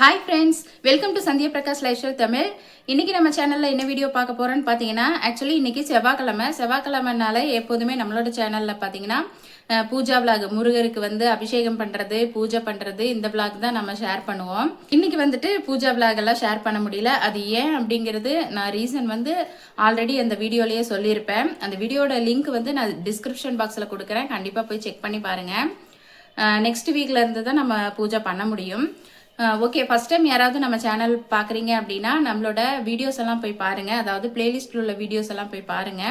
Hi friends, welcome to Sandhya Prakash Lifestyle Tamil. இன்னைக்கு நம்ம சேனல்ல என்ன வீடியோ பார்க்க போறோம்னு பாத்தீங்கன்னா ஆக்சுவலி இன்னைக்கு செவ்வாய்க்கிழமைனால எப்போதுமே நம்மளோட சேனல்ல பாத்தீங்கன்னா பூஜா vlog முருகருக்கு வந்து அபிஷேகம் பண்றது பூஜை பண்றது இந்த vlog தான் நம்ம ஷேர் பண்ணுவோம். இன்னைக்கு வந்துட்டு பூஜா vlog எல்லாம் ஷேர் பண்ண முடியல. அது ஏன் அப்படிங்கிறது நான் ரீசன் வந்து ஆல்ரெடி அந்த வீடியோலயே சொல்லியிருப்பேன். அந்த வீடியோட லிங்க் வந்து நான் டிஸ்கிரிப்ஷன் பாக்ஸ்ல கொடுக்குறேன். கண்டிப்பா போய் செக் பண்ணி பாருங்க. நெக்ஸ்ட் வீக்ல இருந்து தான் நம்ம பூஜை பண்ண முடியும். ஓகே, ஃபர்ஸ்ட் டைம் யாராவது நம்ம சேனல் பார்க்குறீங்க அப்படின்னா நம்மளோட வீடியோஸ் எல்லாம் போய் பாருங்க. அதாவது பிளேலிஸ்ட்ல உள்ள வீடியோஸ் எல்லாம் போய் பாருங்க.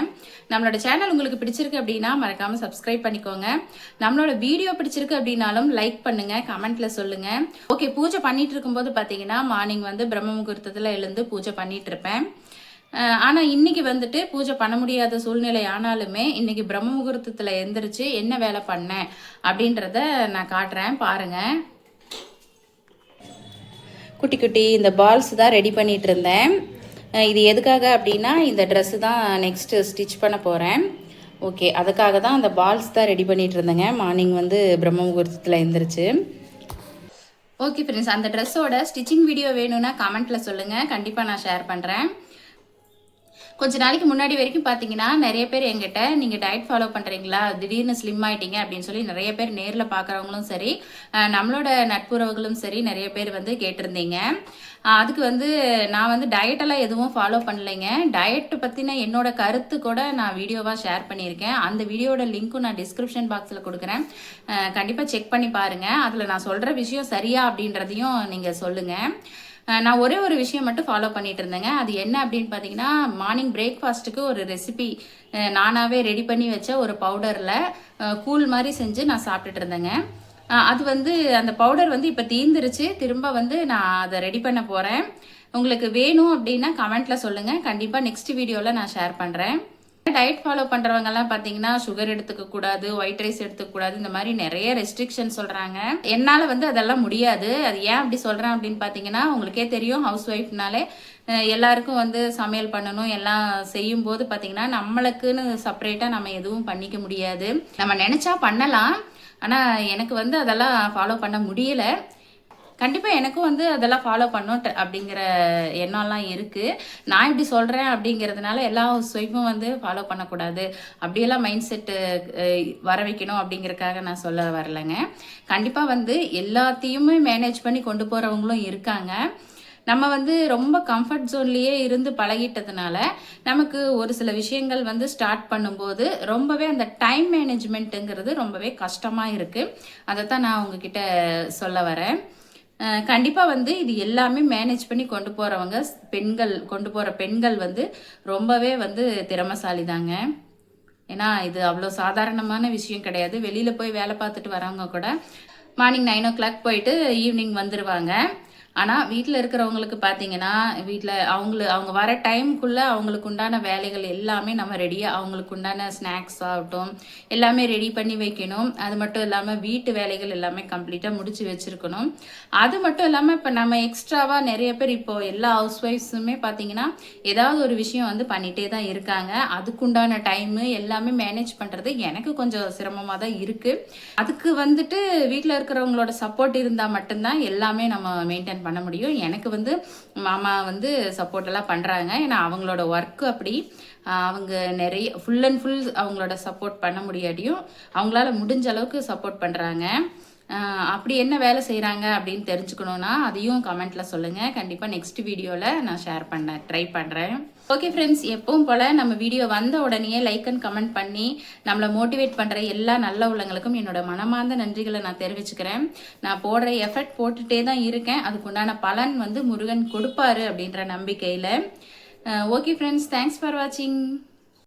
நம்மளோட சேனல் உங்களுக்கு பிடிச்சிருக்கு அப்படின்னா மறக்காம சப்ஸ்கிரைப் பண்ணிக்கோங்க. நம்மளோட வீடியோ பிடிச்சிருக்கு அப்படின்னாலும் லைக் பண்ணுங்க, கமெண்ட்ல சொல்லுங்க. ஓகே, பூஜை பண்ணிட்டு இருக்கும்போது பார்த்தீங்கன்னா மார்னிங் வந்து பிரம்ம முகூர்த்தத்தில் எழுந்து பூஜை பண்ணிட்டு இருப்பேன். ஆனா இன்னைக்கு வந்துட்டு பூஜை பண்ண முடியாத சூழ்நிலை ஆனாலுமே இன்னைக்கு பிரம்ம முகூர்த்தத்தில் எந்திரிச்சு என்ன வேலை பண்ணேன் அப்படின்றத நான் காட்டுறேன் பாருங்க. குட்டி குட்டி இந்த பால்ஸ் தான் ரெடி பண்ணிட்டு இருந்தேன். இது எதுக்காக அப்படின்னா இந்த ட்ரெஸ்ஸு தான் நெக்ஸ்ட்டு ஸ்டிச் பண்ண போகிறேன். ஓகே, அதுக்காக தான் அந்த பால்ஸ் தான் ரெடி பண்ணிட்டு இருந்தேங்க. மார்னிங் வந்து பிரம்ம முகூர்த்தத்தில் எழுந்திரிச்சு. ஓகே ஃப்ரெண்ட்ஸ், அந்த ட்ரெஸ்ஸோட ஸ்டிச்சிங் வீடியோ வேணும்னா கமெண்ட்டில் சொல்லுங்கள், கண்டிப்பாக நான் ஷேர் பண்ணுறேன். கொஞ்ச நாளைக்கு முன்னாடி வரைக்கும் பார்த்தீங்கன்னா நிறைய பேர் எங்கிட்ட நீங்கள் டயட் ஃபாலோ பண்ணுறீங்களா, திடீர்னு ஸ்லிம் ஆகிட்டீங்க அப்படின்னு சொல்லி நிறைய பேர் நேரில் பார்க்குறவங்களும் சரி நம்மளோட நட்புறவுகளும் சரி நிறைய பேர் வந்து கேட்டிருந்தீங்க. அதுக்கு வந்து நான் வந்து டயட்டெல்லாம் எதுவும் ஃபாலோ பண்ணலைங்க. டயட் பற்றின என்னோட கருத்து கூட நான் வீடியோவாக ஷேர் பண்ணியிருக்கேன். அந்த வீடியோட லிங்க்கும் நான் டிஸ்கிரிப்ஷன் பாக்ஸில் கொடுக்குறேன். கண்டிப்பாக செக் பண்ணி பாருங்கள். அதில் நான் சொல்கிற விஷயம் சரியா அப்படின்றதையும் நீங்கள் சொல்லுங்கள். நான் ஒரே ஒரு விஷயம் மட்டும் ஃபாலோ பண்ணிட்டு இருந்தேங்க. அது என்ன அப்படின்னு பார்த்தீங்கன்னா மார்னிங் பிரேக்ஃபாஸ்ட்டுக்கு ஒரு ரெசிபி நானாகவே ரெடி பண்ணி வச்ச ஒரு பவுடரில் கூழ் மாதிரி செஞ்சு நான் சாப்பிட்டுட்டு இருந்தேங்க. அது வந்து அந்த பவுடர் வந்து இப்போ தீந்துருச்சு. திரும்ப வந்து நான் அதை ரெடி பண்ண போகிறேன். உங்களுக்கு வேணும் அப்படின்னா கமெண்ட்டில் சொல்லுங்கள். கண்டிப்பாக நெக்ஸ்ட் வீடியோவில் நான் ஷேர் பண்ணுறேன். டயட் ஃபாலோ பண்ணுறவங்கலாம் பார்த்தீங்கன்னா சுகர் எடுத்துக்கக்கூடாது, ஒயிட் ரைஸ் எடுத்துக்கக்கூடாது, இந்த மாதிரி நிறைய ரெஸ்ட்ரிக்ஷன் சொல்கிறாங்க. என்னால் வந்து அதெல்லாம் முடியாது. அது ஏன் அப்படி சொல்கிறேன் அப்படின்னு பார்த்தீங்கன்னா உங்களுக்கே தெரியும், ஹவுஸ் ஒய்ஃப்னாலே எல்லாருக்கும் வந்து சமையல் பண்ணணும் எல்லாம் செய்யும்போது பார்த்தீங்கன்னா நம்மளுக்குன்னு செப்பரேட்டாக நம்ம எதுவும் பண்ணிக்க முடியாது. நம்ம நினச்சா பண்ணலாம், ஆனால் எனக்கு வந்து அதெல்லாம் ஃபாலோ பண்ண முடியலை. கண்டிப்பாக எனக்கும் வந்து அதெல்லாம் ஃபாலோ பண்ணோம் அப்படிங்கிற எண்ணம்லாம் இருக்குது. நான் இப்படி சொல்கிறேன் அப்படிங்கிறதுனால எல்லா ஹவுஸ் ஒய்ஃபும் வந்து ஃபாலோ பண்ணக்கூடாது அப்படியெல்லாம் மைண்ட் செட்டு வர வைக்கணும் அப்படிங்கிறதுக்காக நான் சொல்ல வரலைங்க. கண்டிப்பாக வந்து எல்லாத்தையுமே மேனேஜ் பண்ணி கொண்டு போகிறவங்களும் இருக்காங்க. நம்ம வந்து ரொம்ப கம்ஃபர்ட் ஜோன்லேயே இருந்து பழகிட்டதுனால நமக்கு ஒரு சில விஷயங்கள் வந்து ஸ்டார்ட் பண்ணும்போது ரொம்பவே அந்த டைம் மேனேஜ்மெண்ட்டுங்கிறது ரொம்பவே கஷ்டமாக இருக்குது. அதை தான் நான் உங்ககிட்ட சொல்ல வரேன். கண்டிப்பாக வந்து இது எல்லாமே மேனேஜ் பண்ணி கொண்டு போகிறவங்க பெண்கள் வந்து ரொம்பவே வந்து திறமைசாலி தாங்க. ஏன்னா இது அவ்வளோ சாதாரணமான விஷயம் கிடையாது. வெளியில் போய் வேலை பார்த்துட்டு வரவங்க கூட மார்னிங் 9 o'clock போயிட்டு ஈவினிங் வந்துடுவாங்க. ஆனால் வீட்டில் இருக்கிறவங்களுக்கு பார்த்தீங்கன்னா வீட்டில் அவங்க வர டைமுக்குள்ளே அவங்களுக்கு உண்டான வேலைகள் எல்லாமே நம்ம ரெடியாக அவங்களுக்கு உண்டான ஸ்நாக்ஸ் ஆகட்டும் எல்லாமே ரெடி பண்ணி வைக்கணும். அது மட்டும் இல்லாமல் வீட்டு வேலைகள் எல்லாமே கம்ப்ளீட்டாக முடிச்சு வச்சுருக்கணும். அது மட்டும் இல்லாமல் இப்போ நம்ம எக்ஸ்ட்ராவாக நிறைய பேர் இப்போது எல்லா ஹவுஸ் ஒய்ஃப்ஸுமே பார்த்தீங்கன்னா ஏதாவது ஒரு விஷயம் வந்து பண்ணிகிட்டே தான் இருக்காங்க. அதுக்குண்டான டைமு எல்லாமே மேனேஜ் பண்ணுறது எனக்கு கொஞ்சம் சிரமமாக தான் இருக்குது. அதுக்கு வந்துட்டு வீட்டில் இருக்கிறவங்களோட சப்போர்ட் இருந்தால் மட்டும்தான் எல்லாமே நம்ம மெயின்டைன் பண்ண முடியும். எனக்கு வந்து மாமா வந்து சப்போர்ட் எல்லாம் பண்றாங்க. ஏன்னா அவங்களோட ஒர்க் அப்படி அவங்க நிறைய ஃபுல் அண்ட் ஃபுல் அவங்களோட சப்போர்ட் பண்ண முடியாட்டியும் அவங்களால முடிஞ்ச அளவுக்கு சப்போர்ட் பண்றாங்க. அப்படி என்ன வேலை செய்கிறாங்க அப்படின்னு தெரிஞ்சுக்கணுன்னா அதையும் கமெண்ட்டில் சொல்லுங்கள். கண்டிப்பாக நெக்ஸ்ட் வீடியோவில் நான் ஷேர் பண்ண ட்ரை பண்ணுறேன். ஓகே ஃப்ரெண்ட்ஸ், எப்பவும் போல் நம்ம வீடியோ வந்த உடனே லைக் அண்ட் கமெண்ட் பண்ணி நம்மளை மோட்டிவேட் பண்ணுற எல்லா நல்ல உள்ளங்களுக்கும் என்னோட மனமார்ந்த நன்றிகளை நான் தெரிவிச்சுக்கிறேன். நான் போடுற எஃபர்ட் போட்டுகிட்டே தான் இருக்கேன். அதுக்குண்டான பலன் வந்து முருகன் கொடுப்பாரு அப்படின்ற நம்பிக்கையில். ஓகே ஃப்ரெண்ட்ஸ், தேங்க்ஸ் ஃபார் வாட்சிங்.